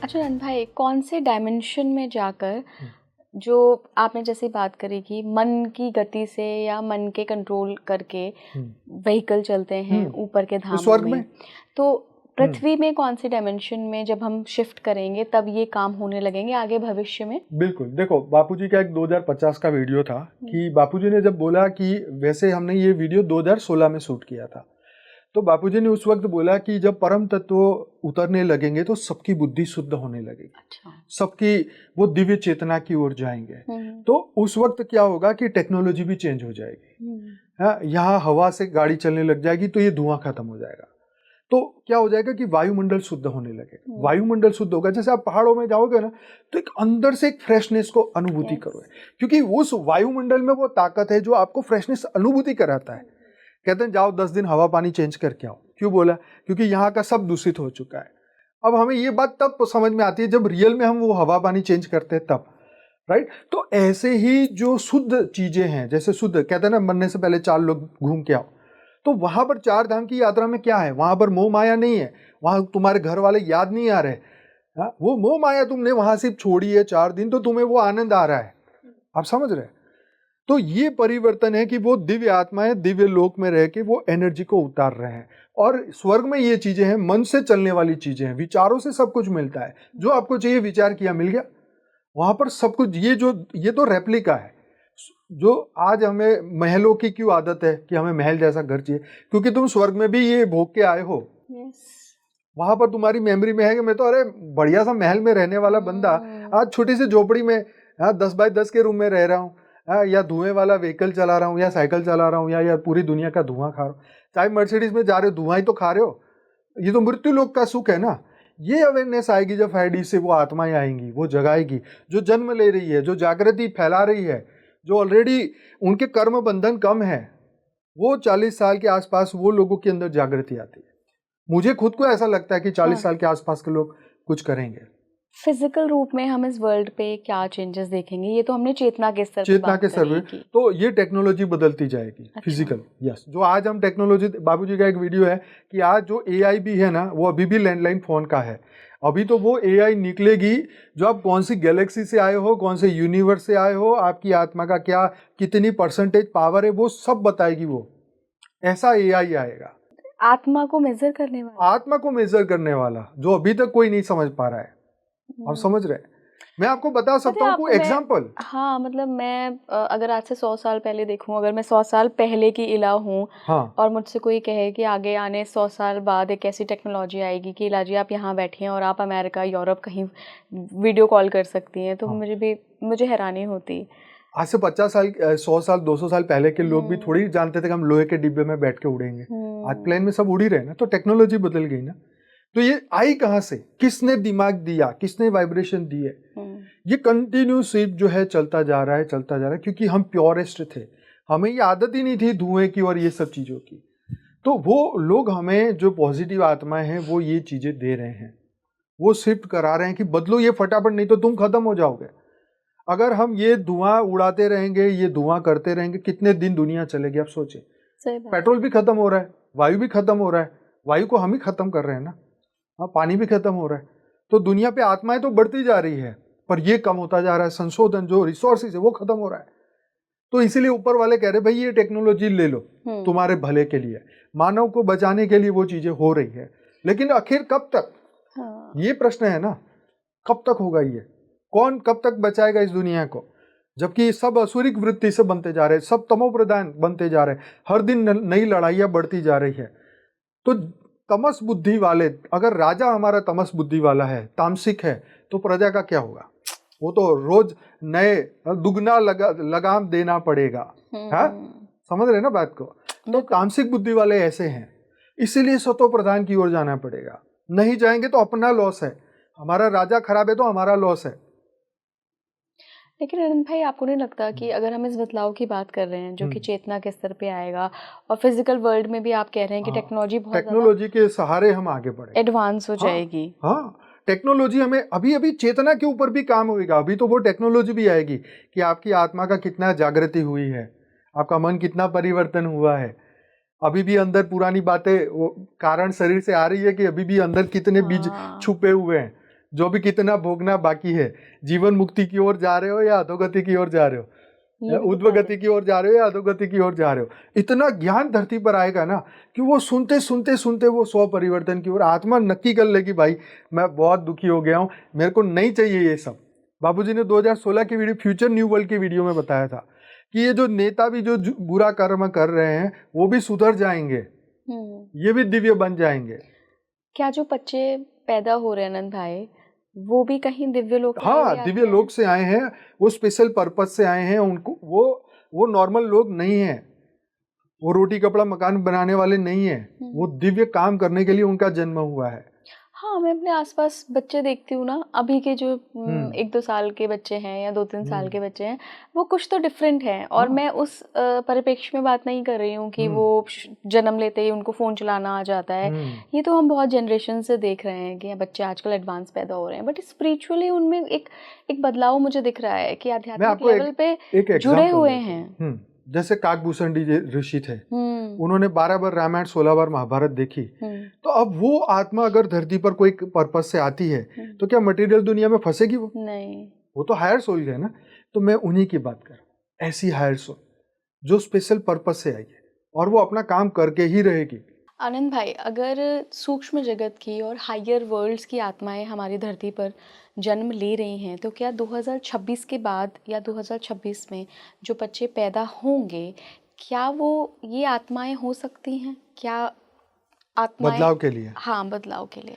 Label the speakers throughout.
Speaker 1: अच्छा नंद भाई, कौन से डायमेंशन में जाकर जो आपने जैसे बात करी कि मन की गति से या मन के कंट्रोल करके व्हीकल चलते हैं ऊपर के धामों
Speaker 2: स्वर्ग
Speaker 1: में, तो पृथ्वी में कौन से डायमेंशन में जब हम शिफ्ट करेंगे तब ये काम होने लगेंगे आगे भविष्य में?
Speaker 2: बिल्कुल, देखो बापूजी का एक 2050 का वीडियो था कि बापूजी ने जब बोला कि वैसे हमने ये वीडियो 2016 में शूट किया था, तो बापूजी ने उस वक्त बोला कि जब परम तत्व उतरने लगेंगे तो सबकी बुद्धि शुद्ध होने लगेगी।
Speaker 1: अच्छा।
Speaker 2: सबकी वो दिव्य चेतना की ओर जाएंगे। तो उस वक्त क्या होगा कि टेक्नोलॉजी भी चेंज हो जाएगी। हाँ, यहाँ हवा से गाड़ी चलने लग जाएगी तो ये धुआं खत्म हो जाएगा। तो क्या हो जाएगा कि वायुमंडल शुद्ध होने लगेगा। वायुमंडल शुद्ध होगा, जैसे आप पहाड़ों में जाओगे ना तो एक अंदर से एक फ्रेशनेस को अनुभूति करोगे, क्योंकि उस वायुमंडल में वो ताकत है जो आपको फ्रेशनेस अनुभूति कराता है। कहते हैं जाओ 10 दिन हवा पानी चेंज करके आओ। क्यों बोला? क्योंकि यहाँ का सब दूषित हो चुका है। अब हमें ये बात तब समझ में आती है जब रियल में हम वो हवा पानी चेंज करते हैं तब, राइट। तो ऐसे ही जो शुद्ध चीजें हैं, जैसे शुद्ध कहते हैं ना मरने से पहले 4 लोग घूम के आओ, तो वहां पर 4 धाम की यात्रा में क्या है? वहां पर मोह माया नहीं है, वहां तुम्हारे घर वाले याद नहीं आ रहे। वो मोह माया तुमने वहां सिर्फ छोड़ी है 4 दिन, तो तुम्हें वो आनंद आ रहा है। आप समझ रहे? तो ये परिवर्तन है कि वो दिव्य आत्माएं दिव्य लोक में रह के वो एनर्जी को उतार रहे हैं। और स्वर्ग में ये चीजें हैं, मन से चलने वाली चीजें हैं, विचारों से सब कुछ मिलता है। जो आपको चाहिए विचार किया मिल गया वहां पर सब कुछ। ये तो रेप्लिका है। जो आज हमें महलों की क्यों आदत है कि हमें महल जैसा घर चाहिए? क्योंकि तुम स्वर्ग में भी ये भोग के आए हो। वहां पर तुम्हारी मेमोरी में है कि मैं तो अरे बढ़िया सा महल में रहने वाला बंदा आज छोटी सी झोपड़ी में 10 बाय 10 के रूम में रह रहा हूँ, या धुएं वाला व्हीकल चला रहा हूँ, या साइकिल चला रहा हूँ, या पूरी दुनिया का धुआं खा रहा हूँ। चाहे मर्सिडीज में जा रहे हो धुआं ही तो खा रहे हो। ये तो मृत्यु लोक का सुख है ना। ये अवेयरनेस आएगी जब 5D से वो आत्माएं आएंगी, वो जगाएगी, जो जन्म ले रही है, जो जागृति फैला रही है, जो ऑलरेडी उनके कर्म बंधन कम है, वो 40 साल के आसपास वो लोगों के अंदर जागृति आती है। मुझे खुद को ऐसा लगता है कि 40 साल के आसपास के लोग कुछ करेंगे।
Speaker 1: फिजिकल रूप में हम इस वर्ल्ड पे क्या चेंजेस देखेंगे? ये तो हमने चेतना के स्तर
Speaker 2: पे तो ये टेक्नोलॉजी बदलती जाएगी। अच्छा। Physical, yes. जो आज हम टेक्नोलॉजी, बाबूजी का एक वीडियो है कि आज जो एआई भी है ना वो अभी भी लैंडलाइन फोन का है। अभी तो वो एआई निकलेगी जो आप कौन सी गैलेक्सी से आए हो, कौन से यूनिवर्स से आए हो, आपकी आत्मा का क्या कितनी परसेंटेज पावर है, वो सब बताएगी। वो ऐसा एआई आएगा
Speaker 1: आत्मा को मेजर करने वाला।
Speaker 2: आत्मा को मेजर करने वाला, जो अभी तक कोई नहीं समझ पा रहा है। आप समझ रहे हैं? मैं आपको बता सकता हूँ कोई एग्जाम्पल।
Speaker 1: हाँ, मतलब मैं अगर आज से 100 साल पहले देखूं, अगर मैं 100 साल पहले की इला हूँ, हाँ, और मुझसे कोई कहे कि आगे आने 100 साल बाद एक ऐसी टेक्नोलॉजी आएगी कि इला जी आप यहाँ बैठे हैं और आप अमेरिका यूरोप कहीं वीडियो कॉल कर सकती हैं, तो हाँ, मुझे हैरानी होती।
Speaker 2: आज से 50 साल 100 साल 200 साल पहले के लोग भी थोड़ी जानते थे कि हम लोहे के डिब्बे में बैठ के उड़ेंगे। आज प्लेन में सब उड़ ही रहे ना, तो टेक्नोलॉजी बदल गई ना। तो ये आई कहाँ से? किसने दिमाग दिया, किसने वाइब्रेशन दी है? ये कंटिन्यूस जो है चलता जा रहा है, चलता जा रहा है, क्योंकि हम प्योरेस्ट थे। हमें ये आदत ही नहीं थी धुएं की और ये सब चीजों की। तो वो लोग हमें जो पॉजिटिव आत्माएं हैं वो ये चीजें दे रहे हैं, वो शिफ्ट करा रहे हैं कि बदलो ये फटाफट, नहीं तो तुम खत्म हो जाओगे। अगर हम ये धुआं उड़ाते रहेंगे, ये धुआं करते रहेंगे, कितने दिन दुनिया चलेगी? आप सोचे। पेट्रोल भी खत्म हो रहा है, वायु भी खत्म हो रहा है, वायु को हम ही खत्म कर रहे हैं ना। हाँ, पानी भी खत्म हो रहा है। तो दुनिया पे आत्माएं तो बढ़ती जा रही है, पर ये कम होता जा रहा है। संशोधन जो रिसोर्सेज है वो खत्म हो रहा है। तो इसीलिए ऊपर वाले कह रहे भाई ये टेक्नोलॉजी ले लो, तुम्हारे भले के लिए, मानव को बचाने के लिए वो चीजें हो रही है। लेकिन आखिर कब तक? हाँ। ये प्रश्न है ना, कब तक होगा ये? कौन कब तक बचाएगा इस दुनिया को? जबकि सब असुरिक वृत्ति से बनते जा रहे हैं, सब तमो प्रधान बनते जा रहे हैं, हर दिन नई लड़ाइयां बढ़ती जा रही है। तो तमस बुद्धि वाले, अगर राजा हमारा तमस बुद्धि वाला है, तामसिक है, तो प्रजा का क्या होगा? वो तो रोज नए दुगना लगाम देना पड़ेगा। है? समझ रहे ना बात को? तो तामसिक बुद्धि वाले ऐसे हैं, इसीलिए सतो प्रधान की ओर जाना पड़ेगा। नहीं जाएंगे तो अपना लॉस है। हमारा राजा खराब है तो हमारा लॉस है।
Speaker 1: लेकिन अनंत भाई, आपको नहीं लगता कि अगर हम इस बदलाव की बात कर रहे हैं जो कि चेतना के स्तर पे आएगा, और फिजिकल वर्ल्ड में भी आप कह रहे हैं कि टेक्नोलॉजी
Speaker 2: के सहारे हम आगे बढ़े,
Speaker 1: एडवांस हो जाएगी।
Speaker 2: हाँ, टेक्नोलॉजी हमें अभी चेतना के ऊपर भी काम होगा। अभी तो वो टेक्नोलॉजी भी आएगी कि आपकी आत्मा का कितना जागृति हुई है, आपका मन कितना परिवर्तन हुआ है। अभी भी अंदर पुरानी बातें वो कारण शरीर से आ रही है कि अभी भी अंदर कितने बीज छुपे हुए हैं। जो भी कितना भोगना बाकी है, जीवन मुक्ति की ओर जा रहे हो या अधोगति की ओर जा रहे हो, ऊर्ध्वगति की ओर जा रहे हो या अधोगति की ओर जा रहे हो, इतना ज्ञान धरती पर आएगा ना कि वो सुनते सुनते सुनते वो स्व परिवर्तन की ओर आत्मा नक्की कर लेगी, भाई मैं बहुत दुखी हो गया हूँ, मेरे को नहीं चाहिए ये सब। बाबूजी ने 2016 की वीडियो फ्यूचर न्यू वर्ल्ड की वीडियो में बताया था कि ये जो नेता भी जो बुरा कर्म कर रहे हैं वो भी सुधर जाएंगे, ये भी दिव्य बन जाएंगे।
Speaker 1: क्या जो बच्चे पैदा हो रहे हैं आनंद भाई, वो भी कहीं दिव्य लोक से
Speaker 2: हाँ, दिव्य लोक से आए हैं, वो स्पेशल पर्पज से आए हैं। उनको वो नॉर्मल लोग नहीं है, वो रोटी कपड़ा मकान बनाने वाले नहीं है, वो दिव्य काम करने के लिए उनका जन्म हुआ है।
Speaker 1: हाँ, मैं अपने आसपास बच्चे देखती हूँ ना, अभी के जो 1-2 साल के बच्चे हैं या 2-3 साल के बच्चे हैं, वो कुछ तो डिफरेंट हैं। और मैं उस परिप्रेक्ष्य में बात नहीं कर रही हूँ कि वो जन्म लेते ही उनको फ़ोन चलाना आ जाता है। ये तो हम बहुत जनरेशन से देख रहे हैं कि बच्चे आजकल एडवांस पैदा हो रहे हैं, बट स्पिरिचुअली उनमें एक बदलाव मुझे दिख रहा है कि आध्यात्मिक लेवल पे जुड़े हुए हैं।
Speaker 2: जैसे काकभूषण ऋषि थे, उन्होंने 12 बार रामायण 16 बार महाभारत देखी, तो अब वो आत्मा अगर धरती पर कोई पर्पस से आती है तो क्या मटेरियल दुनिया में फंसेगी? वो नहीं, वो तो हायर सोल है ना। तो मैं उन्हीं की बात कर रहा हूँ, ऐसी हायर सोल जो स्पेशल पर्पस से आई है और वो अपना काम करके ही रहेगी।
Speaker 1: आनंद भाई, अगर सूक्ष्म जगत की और हायर वर्ल्ड्स की आत्माएं हमारी धरती पर जन्म ले रही हैं, तो क्या 2026 के बाद या 2026 में जो बच्चे पैदा होंगे, क्या वो ये आत्माएं हो सकती हैं? क्या आत्माएं
Speaker 2: बदलाव के लिए?
Speaker 1: हाँ, बदलाव के लिए।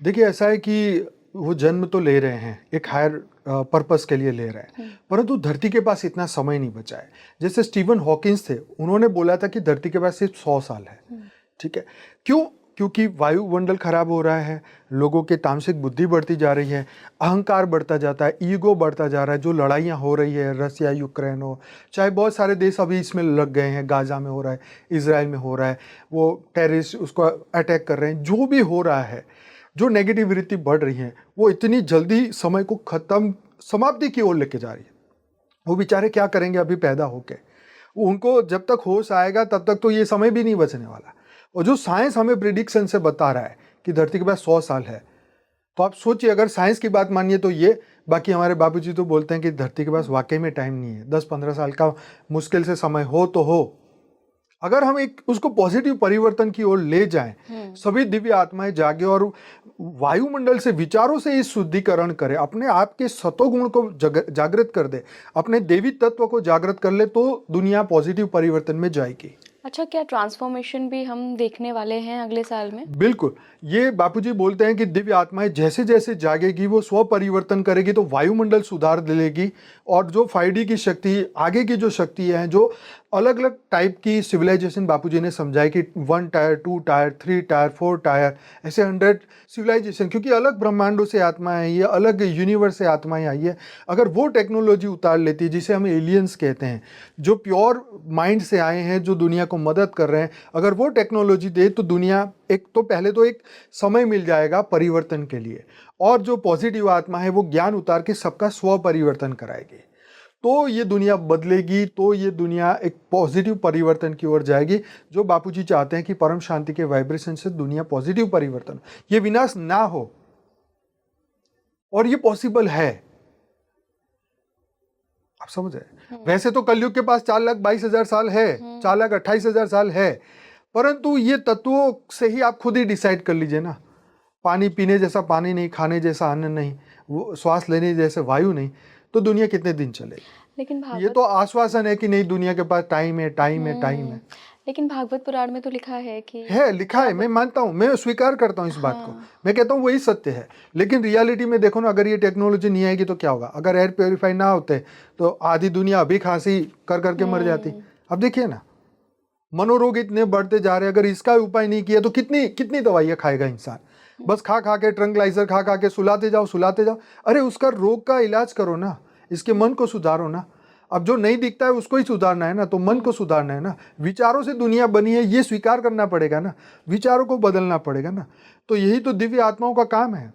Speaker 2: देखिए, ऐसा है कि वो जन्म तो ले रहे हैं, एक हायर पर्पस के लिए ले रहे हैं, परंतु धरती के पास इतना समय नहीं बचा है। जैसे स्टीवन हॉकिंस थे, उन्होंने बोला था कि धरती के पास सिर्फ 100 साल है। ठीक है, क्यों? क्योंकि वायुमंडल खराब हो रहा है, लोगों के तामसिक बुद्धि बढ़ती जा रही है, अहंकार बढ़ता जाता है, ईगो बढ़ता जा रहा है, जो लड़ाइयाँ हो रही है, रसिया यूक्रेन हो, चाहे बहुत सारे देश अभी इसमें लग गए हैं, गाजा में हो रहा है, इजराइल में हो रहा है, वो टेररिस्ट उसको अटैक कर रहे हैं, जो भी हो रहा है, जो नेगेटिविटी बढ़ रही है, वो इतनी जल्दी समय को खत्म समाप्ति की ओर लेके जा रही है। वो बेचारे क्या करेंगे अभी पैदा होके? उनको जब तक होश आएगा तब तक तो ये समय भी नहीं बचने वाला। और जो साइंस हमें प्रिडिक्शन से बता रहा है कि धरती के पास 100 साल है, तो आप सोचिए, अगर साइंस की बात मानिए तो ये, बाकी हमारे बाबूजी तो बोलते हैं कि धरती के पास वाकई में टाइम नहीं है, 10-15 साल का मुश्किल से समय हो तो हो। अगर हम एक उसको पॉजिटिव परिवर्तन की ओर ले जाएं, सभी दिव्य आत्माएं जागे और वायुमंडल से विचारों से इस शुद्धिकरण करें, अपने आप के सतोगुण को जागृत कर दे, अपने देवी तत्व को जागृत कर ले, तो दुनिया पॉजिटिव परिवर्तन में जाएगी।
Speaker 1: अच्छा, क्या ट्रांसफॉर्मेशन भी हम देखने वाले हैं अगले साल में?
Speaker 2: बिल्कुल, ये बापूजी बोलते हैं कि दिव्य आत्माएं जैसे जैसे जागेगी, वो स्व परिवर्तन करेगी तो वायुमंडल सुधार लेगी, और जो 5D की शक्ति, आगे की जो शक्ति है, जो अलग अलग टाइप की सिविलाइजेशन बापूजी ने समझाई कि 1 टायर, 2 टायर, 3 टायर, 4 टायर, ऐसे 100 सिविलाइजेशन, क्योंकि अलग ब्रह्मांडों से आत्माएं आई है, अलग यूनिवर्स से आत्माएं आई है। अगर वो टेक्नोलॉजी उतार लेती, जिसे हम एलियंस कहते हैं, जो प्योर माइंड से आए हैं, जो दुनिया को मदद कर रहे हैं, अगर वो टेक्नोलॉजी दे तो दुनिया एक तो पहले तो एक समय मिल जाएगा परिवर्तन के लिए, और जो पॉजिटिव आत्मा है वो ज्ञान उतार के सबका स्व परिवर्तन कराएगी, तो ये दुनिया बदलेगी, तो ये दुनिया एक पॉजिटिव परिवर्तन की ओर जाएगी। जो बापूजी चाहते हैं कि परम शांति के वाइब्रेशन से दुनिया पॉजिटिव परिवर्तन, ये विनाश ना हो, और ये पॉसिबल है। आप समझ रहे? वैसे तो कलयुग के पास 4,22,000 साल है, 4,28,000 साल है, परंतु ये तत्वों से ही आप खुद ही डिसाइड कर लीजिए ना। पानी पीने जैसा पानी नहीं, खाने जैसा अन्न नहीं, वो श्वास लेने जैसे वायु नहीं, तो दुनिया कितने दिन चलेगी?
Speaker 1: लेकिन
Speaker 2: ये तो आश्वासन है कि नहीं, दुनिया के पास टाइम है, टाइम है, टाइम है।
Speaker 1: लेकिन भागवत पुराण में तो लिखा है कि
Speaker 2: लिखा है, मैं मानता हूँ, मैं स्वीकार करता हूँ इस बात को, मैं कहता हूँ वही सत्य है। लेकिन रियलिटी में देखो ना, अगर ये टेक्नोलॉजी नहीं आएगी तो क्या होगा? अगर एयर प्योरीफाई ना होते तो आधी दुनिया अभी खांसी कर करके मर जाती। अब देखिए ना, मनोरोग इतने बढ़ते जा रहे हैं, अगर इसका उपाय नहीं किया तो कितनी कितनी दवाइयाँ खाएगा इंसान? बस खा खा के, ट्रंक्लाइजर खा खा के सुलाते जाओ, सुलाते जाओ। अरे उसका रोग का इलाज करो ना, इसके मन को सुधारो ना। अब जो नहीं दिखता है उसको ही सुधारना है ना, तो मन को सुधारना है ना। विचारों से दुनिया बनी है, ये स्वीकार करना पड़ेगा ना, विचारों को बदलना पड़ेगा ना। तो यही तो दिव्य आत्माओं का काम है।